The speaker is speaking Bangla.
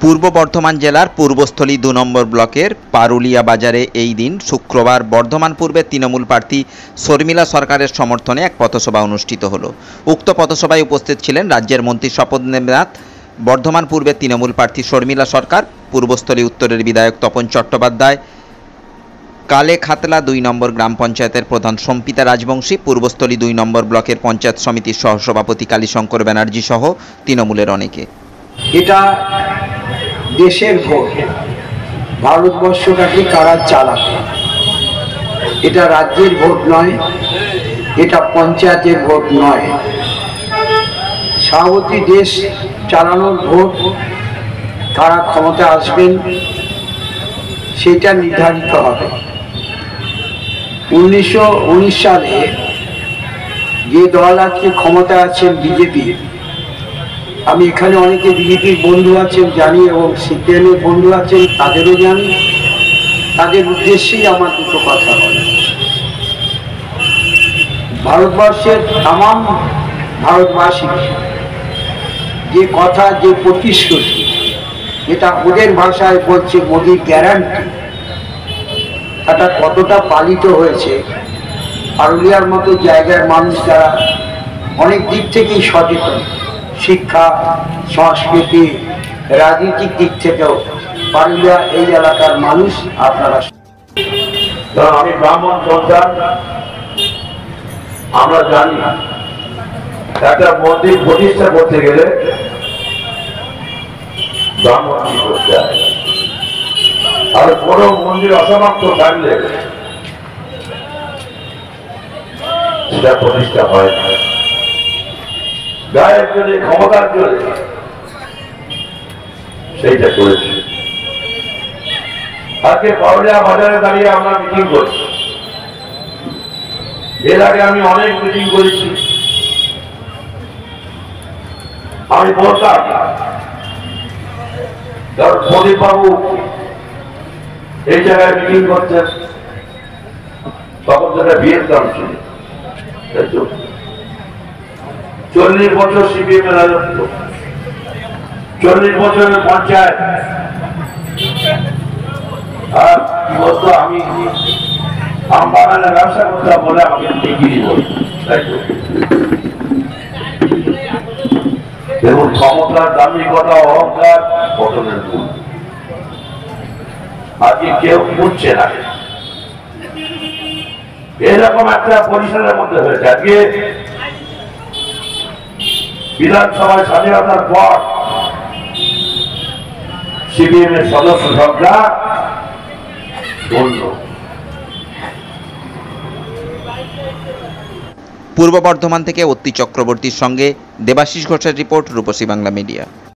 পূর্ব বর্ধমান জেলার পূর্বস্থলী ২ নম্বর ব্লকের পারুলিয়া বাজারে এই দিন শুক্রবার বর্ধমান পূর্বের তৃণমূল প্রার্থী শর্মিলা সরকারের সমর্থনে এক পথসভা অনুষ্ঠিত হলো। উক্ত পথসভায় উপস্থিত ছিলেন রাজ্যের মন্ত্রী শপথ নেমনাথ, বর্ধমান পূর্বের তৃণমূল প্রার্থী শর্মিলা সরকার, পূর্বস্থলী উত্তরের বিধায়ক তপন চট্টোপাধ্যায়, কালে খাতলা ২ নম্বর গ্রাম পঞ্চায়েতের প্রধান সম্পিতা রাজবংশী, পূর্বস্থলী ২ নম্বর ব্লকের পঞ্চায়েত সমিতির সহসভাপতি কালীশঙ্কর ব্যানার্জি সহ তৃণমূলের অনেকে। এটা দেশের ভোট, ভারতবর্ষটাকে কারা চালাবে, এটা রাজ্যের ভোট নয়, এটা পঞ্চায়েতের ভোট নয়। স্বাভাবিক দেশ চালানোর ভোট, কারা ক্ষমতা আসবেন সেটা নির্ধারিত হবে। 1919 সালে যে দল আজকে ক্ষমতা আছেন বিজেপি, আমি এখানে অনেকে বিজেপির বন্ধু আছেন জানি এবং সিপিএমের বন্ধু আছেন তাদেরও জানি। তাদের উদ্দেশ্যেই আমার দুটো কথা বলে। ভারতবর্ষের তাম ভারতবাসী যে কথা, যে প্রতিশ্রুতি, যেটা ওদের ভাষায় বলছে মোদির গ্যারান্টি, এটা কতটা পালিত হয়েছে। পারুলিয়ার মতো জায়গার মানুষ যারা অনেক দিক থেকেই সচেতন, শিক্ষা, সংস্কৃতি, রাজনৈতিক দিক থেকেও পারুলিয়া এই এলাকার মানুষ আপনারা। আমি ব্রাহ্মণ সন্তান, আমরা জানি একটা মন্দির প্রতিষ্ঠা করতে গেলে ব্রাহ্মণ কি করতে হয়, আর কোনো মন্দির অসমাপ্ত থাকলে সেটা প্রতিষ্ঠা হয় না। গায়ের জন্য, ক্ষমতার জন্য সেইটা করেছে। আজকে পারুলিয়া বাজারে দাঁড়িয়ে আমরা মিটিং করছি। এর আগে আমি অনেক মিটিং করেছি। আমি বলতাম প্রদীপ বাবু এই জায়গায় মিটিং করছেন, তখন যেটা ভিয়েতনাম ছিল। 40 বছর সিপিএম এর রাজত্ব, 40 বছরের পঞ্চায়েত। আর কি বলতো, আমি আম বাগানে ব্যবসা করতাম বলে আমাকে ডিগ্রি বলতো, তাই তো। দেখুন, ক্ষমতার দাম্ভিকতা, অহংকার পতনের মূল। আজকে কেউ বুঝছে না। এরকম একটা পরিসরের মধ্যে হয়েছে। আজকে বিধানসভায় স্বাধীনতার পর সিপিএম এর সদস্য সংখ্যা শূন্য। পূর্ব বর্ধমান থেকে অত্তি চক্রবর্তীর সঙ্গে দেবাশিস ঘোষের রিপোর্ট, রূপসী বাংলা মিডিয়া।